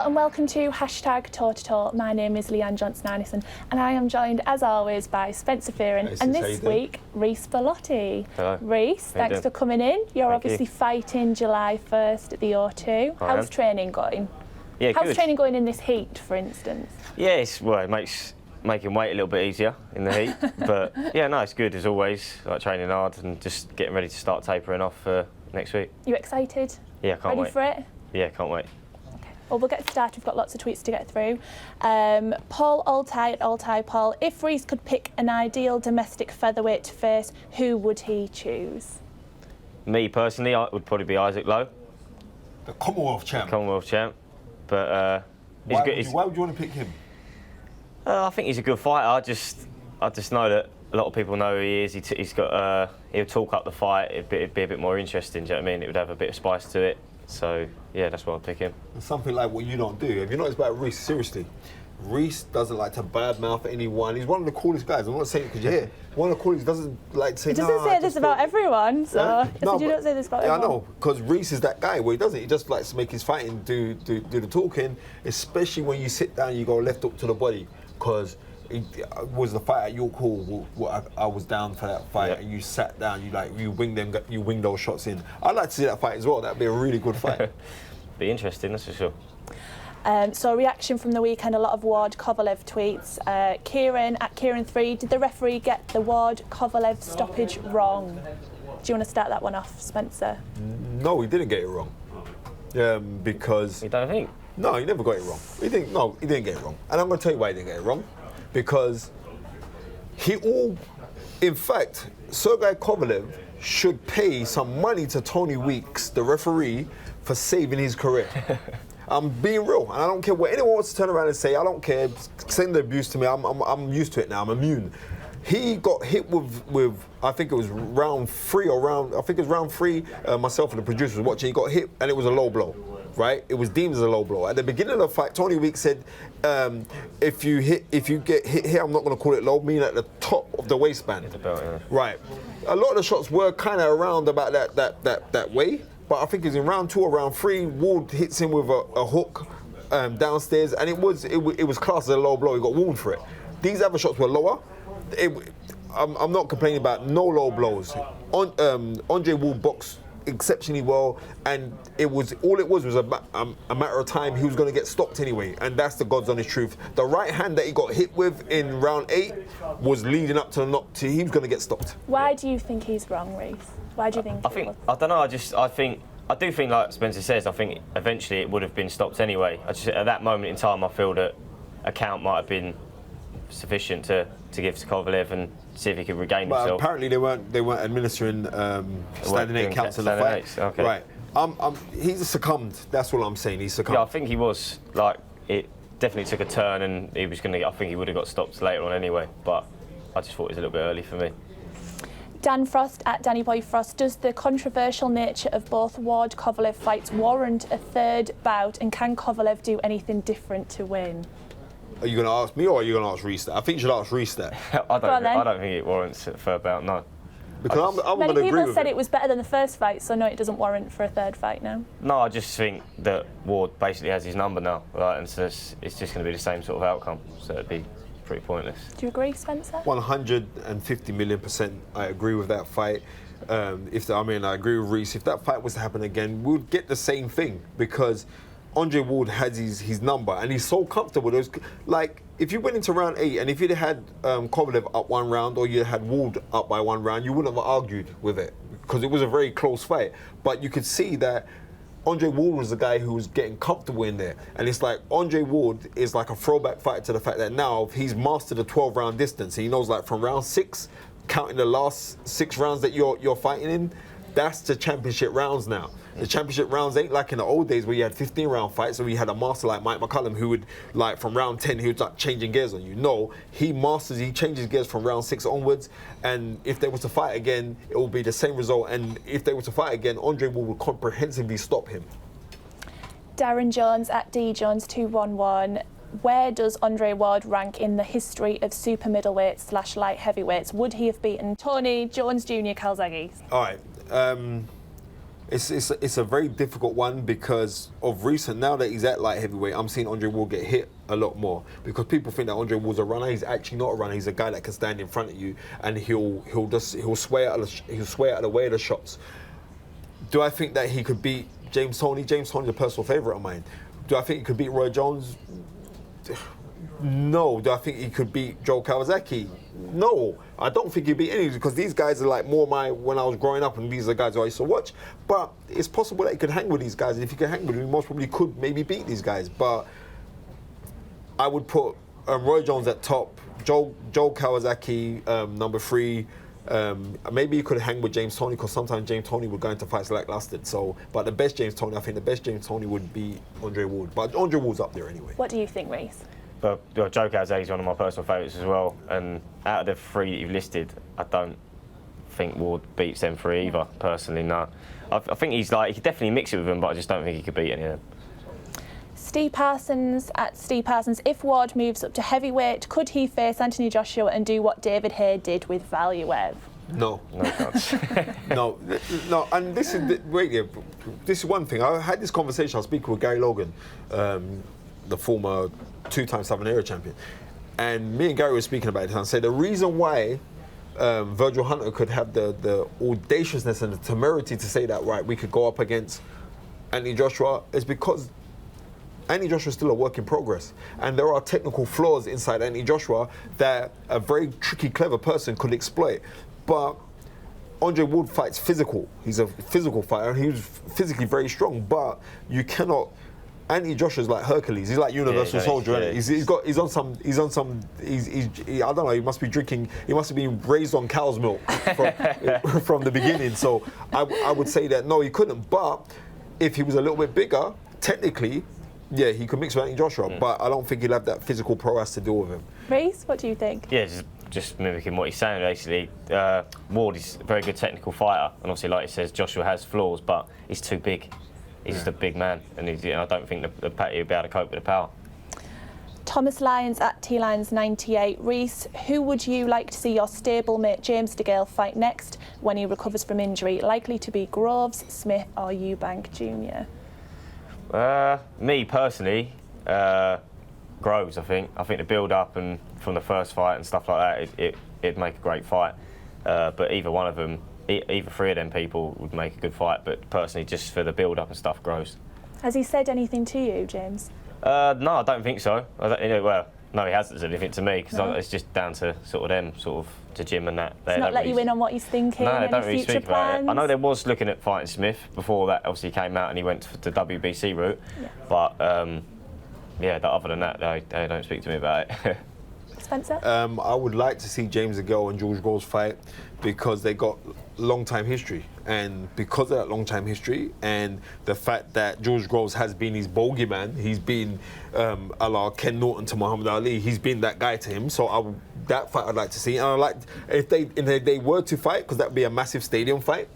and welcome to Toe to Toe. My name is Leanne Johnson-Arnison and I am joined as always by Spencer Fearon and this week Reece Bellotti. Hello. Reece, thanks for coming in. You're obviously fighting July 1st at the O2. How's training going? Yeah, How's good. training going in this heat, for instance? Yeah, it makes making weight a little bit easier in the heat. But yeah, no, it's good as always. Like training hard and just getting ready to start tapering off for next week. You excited? Yeah, can't wait. Ready for it? Yeah, can't wait. Well, we'll get started. We've got lots of tweets to get through. Paul Altai at Altai Paul. If Reece could pick an ideal domestic featherweight to face, who would he choose? Me personally, it would probably be Isaac Lowe. The Commonwealth champ. Commonwealth champ. But why would you want to pick him? I think he's a good fighter. I just know that a lot of people know who he is. He's got. He'll talk up the fight. It'd be a bit more interesting. Do you know what I mean? It would have a bit of spice to it. So yeah, that's why I'd pick him. And something like what you don't do. Have you noticed about Reece? Seriously, Reece doesn't like to badmouth anyone. He's one of the coolest guys. I'm not saying it because you're here. One of the coolest. Doesn't like to say. He doesn't say this about everyone. So yeah? No, you don't say this about everyone. I know, because Reece is that guy. Well, he doesn't. He just likes to make his fighting do the talking. Especially when you sit down, you go left hook to the body. Because it was the fight at York Hall. I was down for that fight, and you sat down. You wing those shots in. I'd like to see that fight as well. That'd be a really good fight. Be interesting, that's for sure. So reaction from the weekend, a lot of Ward Kovalev tweets. Kieran at Kieran3, did the referee get the Ward Kovalev stoppage wrong? Do you want to start that one off, Spencer? No, he didn't get it wrong. Because you don't think? No, he never got it wrong. He didn't get it wrong. And I'm going to tell you why he didn't get it wrong. Because in fact, Sergey Kovalev should pay some money to Tony Weeks, the referee, for saving his career. I'm being real, and I don't care what anyone wants to turn around and say. I don't care. Send the abuse to me. I'm used to it now. I'm immune. He got hit with I think it was round 3 or round. I think it was round 3. Myself and the producer was watching. He got hit, and it was a low blow. Right? It was deemed as a low blow. At the beginning of the fight, Tony Weeks said, if you get hit here, I'm not going to call it low, meaning at the top of the waistband. Right. A lot of the shots were kind of around about that way, but I think it's in round 2 or round 3, Ward hits him with a hook downstairs, and it was classed as a low blow. He got warned for it. These other shots were lower. I'm not complaining about no low blows. Andre Ward boxed exceptionally well, and it was a matter of time. He was going to get stopped anyway, and that's the God's honest truth. The right hand that he got hit with in round 8 was leading up to the knock. He was going to get stopped. Why do you think he's wrong, Reece? Why do you think? I don't know. I do think, like Spencer says, I think eventually it would have been stopped anyway. At that moment in time, I feel that a count might have been sufficient to give to Kovalev and see if he could regain himself. But apparently they weren't administering standing 8 counts in the fight. Okay. Right. He's succumbed. That's what I'm saying. He's succumbed. Yeah, I think he was. Like, it definitely took a turn, and he was I think he would have got stopped later on anyway. But I just thought it was a little bit early for me. Dan Frost at Danny Boy Frost, does the controversial nature of both Ward Kovalev fights warrant a third bout, and can Kovalev do anything different to win? Are you going to ask me, or are you going to ask Reece that? I think you should ask Reece that. I don't think it warrants a third bout, no. Because I'm many going to agree people with said it. It was better than the first fight, so no, it doesn't warrant for a third fight now. No, I just think that Ward basically has his number now, right? And so it's just going to be the same sort of outcome, so it'd be pretty pointless. Do you agree, Spencer? 150 million%. I agree with that fight. I agree with Reece. If that fight was to happen again, we would get the same thing, because Andre Ward has his number, and he's so comfortable. Like, if you went into round 8, and if you'd had Kovalev up 1 round, or you had Ward up by 1 round, you wouldn't have argued with it, because it was a very close fight. But you could see that Andre Ward was the guy who was getting comfortable in there. And it's like, Andre Ward is like a throwback fight to the fact that now he's mastered the 12-round distance. He knows, like, from round 6, counting the last 6 rounds that you're fighting in, that's the championship rounds now. The championship rounds ain't like in the old days where you had 15-round fights, where you had a master like Mike McCullum who would, like, from round 10, he would start changing gears on you. No, he changes gears from round 6 onwards, and if they were to fight again, it will be the same result. And if they were to fight again, Andre would comprehensively stop him. Darren Jones at DJones211. Where does Andre Ward rank in the history of super middleweights / light heavyweights? Would he have beaten Tony Jones Jr. Calzaghe? All right. It's a very difficult one because of recent. Now that he's at light heavyweight, I'm seeing Andre Ward get hit a lot more because people think that Andre Ward's a runner. He's actually not a runner. He's a guy that can stand in front of you and he'll sway out of the way of the shots. Do I think that he could beat James Toney? James Toney's a personal favourite of mine. Do I think he could beat Roy Jones? No. Do I think he could beat Joe Kawasaki? No. I don't think he'd beat any because these guys are like more when I was growing up, and these are the guys who I used to watch. But it's possible that he could hang with these guys, and if he could hang with them, he most probably could maybe beat these guys. But I would put Roy Jones at top, Joe Kawasaki number 3. Maybe you could hang with James Toney because sometimes James Toney would go into fights lackluster. But the best James Toney, I think the best James Toney would be Andre Ward. But Andre Ward's up there anyway. What do you think, Reece? But Joe Kawasaki is one of my personal favourites as well. And out of the 3 that you've listed, I don't think Ward beats them 3 either. Personally, no. I think he could definitely mix it with them, but I just don't think he could beat any of them. Steve Parsons at Steve Parsons. If Ward moves up to heavyweight, could he face Anthony Joshua and do what David Haye did with Valuev? No. No chance. No. And this is one thing. I had this conversation. I was speaking with Gary Logan, the former 2-time Southern Area champion, and me and Gary were speaking about it. And I said the reason why Virgil Hunter could have the audaciousness and the temerity to say that we could go up against Anthony Joshua is because Anthony Joshua is still a work in progress, and there are technical flaws inside Anthony Joshua that a very tricky, clever person could exploit. But Andre Ward fights physical. He's a physical fighter, and he's physically very strong. But you cannot. Anthony Joshua's like Hercules. He's like Universal Soldier. Yeah, he's on some. I don't know. He must be drinking. He must have been raised on cow's milk from the beginning. So I would say that no, he couldn't. But if he was a little bit bigger, technically. Yeah, he could mix with Anthony Joshua, but I don't think he'll have that physical prowess to deal with him. Reece, what do you think? Yeah, just mimicking what he's saying, basically. Ward is a very good technical fighter, and obviously, like he says, Joshua has flaws, but he's too big. He's just a big man, and I don't think the Patty will be able to cope with the power. Thomas Lyons at T-Lyons98. Reece, who would you like to see your stablemate James DeGale fight next when he recovers from injury? Likely to be Groves, Smith or Eubank Jr.? Me personally, Groves. I think the build-up and from the first fight and stuff like that, it'd make a great fight. But either one of them, either 3 of them people would make a good fight. But personally, just for the build-up and stuff, Groves. Has he said anything to you, James? No, I don't think so. No, he hasn't said anything to me because it's just down to sort of them, sort of to Jim and that. He's not let you in on what he's thinking. No, they don't really speak plans? about it. I know there was looking at fighting Smith before that. Obviously, came out and he went the WBC route. Yeah. But other than that, they don't speak to me about it. Spencer? I would like to see James DeGale and George Groves fight because they got long-time history. And because of that long-time history and the fact that George Groves has been his bogeyman, he's been a la Ken Norton to Muhammad Ali, he's been that guy to him. So that fight I'd like to see. And I'd like, if they were to fight, because that would be a massive stadium fight,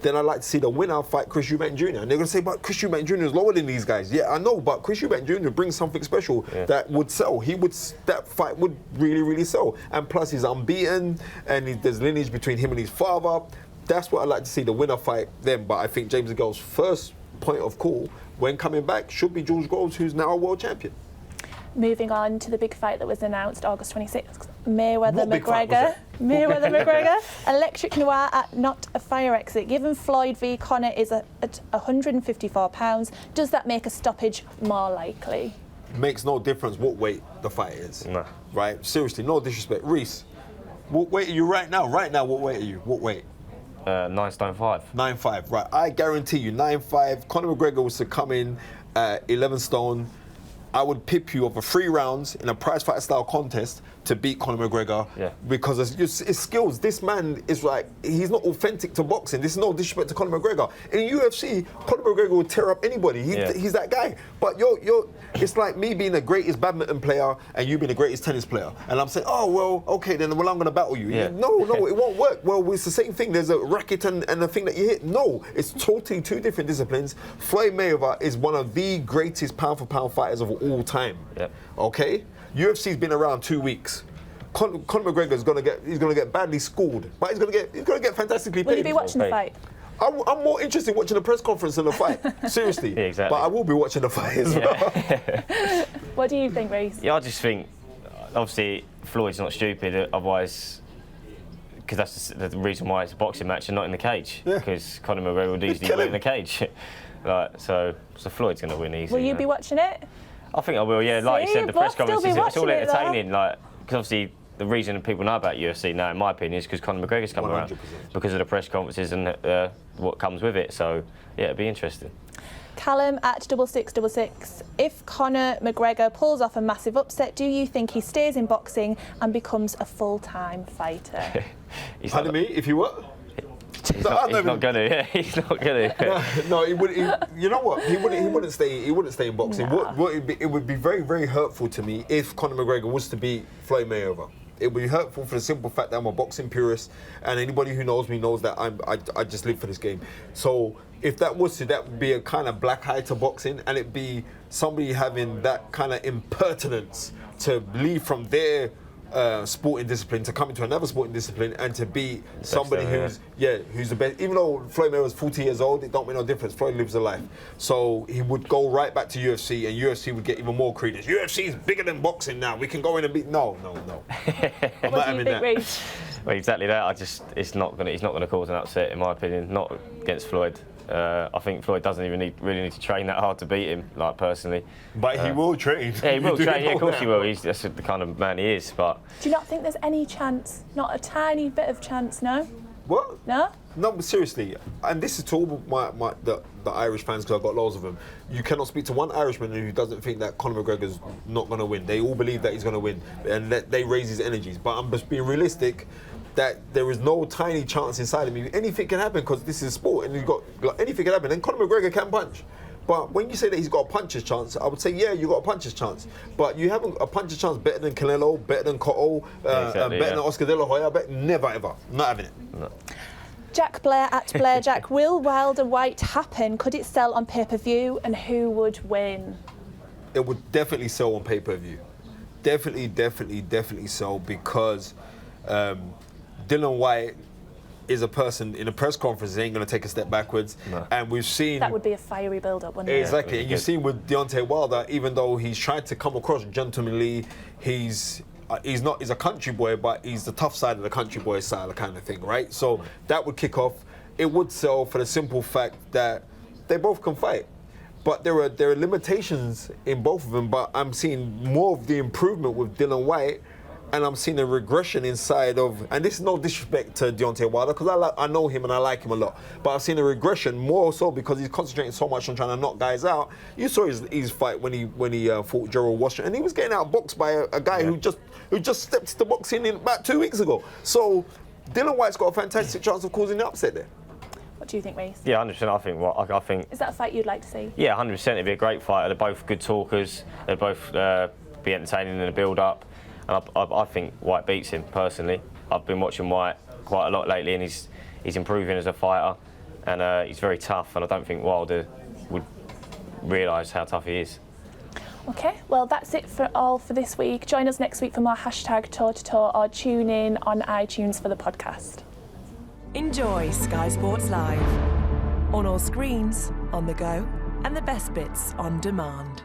then I'd like to see the winner fight Chris Eubank Jr. And they're going to say, but Chris Eubank Jr. is lower than these guys. Yeah, I know, but Chris Eubank Jr. brings something special that would sell. That fight would really, really sell. And plus, he's unbeaten, and there's lineage between him and his father. That's what I'd like to see, the winner fight them. But I think James DeGale's first point of call when coming back should be George Groves, who's now a world champion. Moving on to the big fight that was announced August 26th, Mayweather-McGregor. Mayweather-McGregor. Electric Noir at Not a Fire Exit. Given Floyd v Conor is at £154, does that make a stoppage more likely? Makes no difference what weight the fight is. No. Right? Seriously, no disrespect. Reece, what weight are you right now? Right now, what weight are you? What weight? 9 stone 5. 9'5", right. I guarantee you, 9'5", Conor McGregor was to come in at 11 stone. I would pip you over 3 rounds in a prize fighter style contest to beat Conor McGregor because it's skills. This man is like, he's not authentic to boxing. This is no disrespect to Conor McGregor. In UFC, Conor McGregor will tear up anybody. He's that guy. But it's like me being the greatest badminton player and you being the greatest tennis player. And I'm saying, oh, well, okay, then I'm going to battle you. Yeah. No, it won't work. Well, it's the same thing. There's a racket and the thing that you hit. No, it's totally 2 different disciplines. Floyd Mayweather is one of the greatest pound-for-pound fighters of all time. Yep. Okay? UFC's been around 2 weeks. Conor McGregor's gonna get badly schooled, but he's gonna get fantastically paid. Will you be watching the fight? I'm more interested in watching the press conference than the fight. Seriously. Yeah, exactly. But I will be watching the fight as well. What do you think, Reece? Yeah, I just think, obviously, Floyd's not stupid, otherwise, because that's the reason why it's a boxing match and not in the cage. Yeah. Because Conor McGregor would easily win in the cage. So Floyd's going to win easily. Will you be watching it? I think I will, yeah. Like you said, the press conference, it's all entertaining. Because obviously, the reason people know about UFC now, in my opinion, is because Conor McGregor's come around. Because of the press conferences and what comes with it. So, yeah, it'll be interesting. Callum at 6666. If Conor McGregor pulls off a massive upset, do you think he stays in boxing and becomes a full-time fighter? Pardon me, if you what? He's not going to. Yeah, he's not going to. No, he would. You know what? He wouldn't stay. He wouldn't stay in boxing. Nah. It would be very, very hurtful to me if Conor McGregor was to beat Floyd Mayweather. It would be hurtful for the simple fact that I'm a boxing purist, and anybody who knows me knows that I just live for this game. So if that would be a kind of black eye to boxing, and it'd be somebody having that kind of impertinence to leave from their sporting discipline to come into another sporting discipline and to be somebody who's the best. Even though Floyd Mayweather was 40 years old, it don't make no difference. Floyd lives a life. So he would go right back to UFC, and UFC would get even more credence. UFC is bigger than boxing now. We can go in and beat. No. I'm not having that. Reece? Well, exactly that. He's not going to cause an upset, in my opinion. Not against Floyd. I think Floyd doesn't even really need to train that hard to beat him, like, personally. But he will train. Yeah, he will train. Yeah, of course he will. That's the kind of man he is. But do you not think there's any chance? Not a tiny bit of chance, no? What? No? No, but seriously, and this is to all the Irish fans, because I've got loads of them. You cannot speak to one Irishman who doesn't think that Conor McGregor's not going to win. They all believe that he's going to win, and that they raise his energies. But I'm just being realistic that there is no tiny chance inside of me. Anything can happen because this is sport, and you've got anything can happen. And Conor McGregor can punch. But when you say that he's got a puncher's chance, I would say, yeah, you got a puncher's chance. But you haven't a puncher's chance better than Canelo, better than Cotto, better than Oscar De La Hoya. Never, ever. Not having it. No. Jack Blair at Blair Jack. Will Wilder White happen? Could it sell on pay-per-view? And who would win? It would definitely sell on pay-per-view. Definitely sell, because Dylan White is a person in a press conference, he ain't going to take a step backwards. No. And we've seen... That would be a fiery build-up, wouldn't it? Exactly. And you've seen with Deontay Wilder, even though he's tried to come across gentlemanly, he's a country boy, but he's the tough side of the country boy style kind of thing, right? So that would kick off. It would sell for the simple fact that they both can fight. But there are limitations in both of them, but I'm seeing more of the improvement with Dylan White, and I'm seeing a regression inside of, and this is no disrespect to Deontay Wilder, because I know him and I like him a lot, but I've seen a regression more so because he's concentrating so much on trying to knock guys out. You saw his fight when he fought Gerald Washington, and he was getting outboxed by a guy who just stepped into boxing in about 2 weeks ago. So Dylan White's got a fantastic chance of causing the upset there. What do you think, Reece? Yeah, 100%. I think. Is that a fight you'd like to see? Yeah, 100%. It'd be a great fight. They're both good talkers. They'd both be entertaining in the build-up. And I think White beats him, personally. I've been watching White quite a lot lately, and he's improving as a fighter, and he's very tough, and I don't think Wilder would realise how tough he is. Okay, well, that's it for this week. Join us next week for more #toe-to-toe, or tune in on iTunes for the podcast. Enjoy Sky Sports Live on all screens, on the go, and the best bits on demand.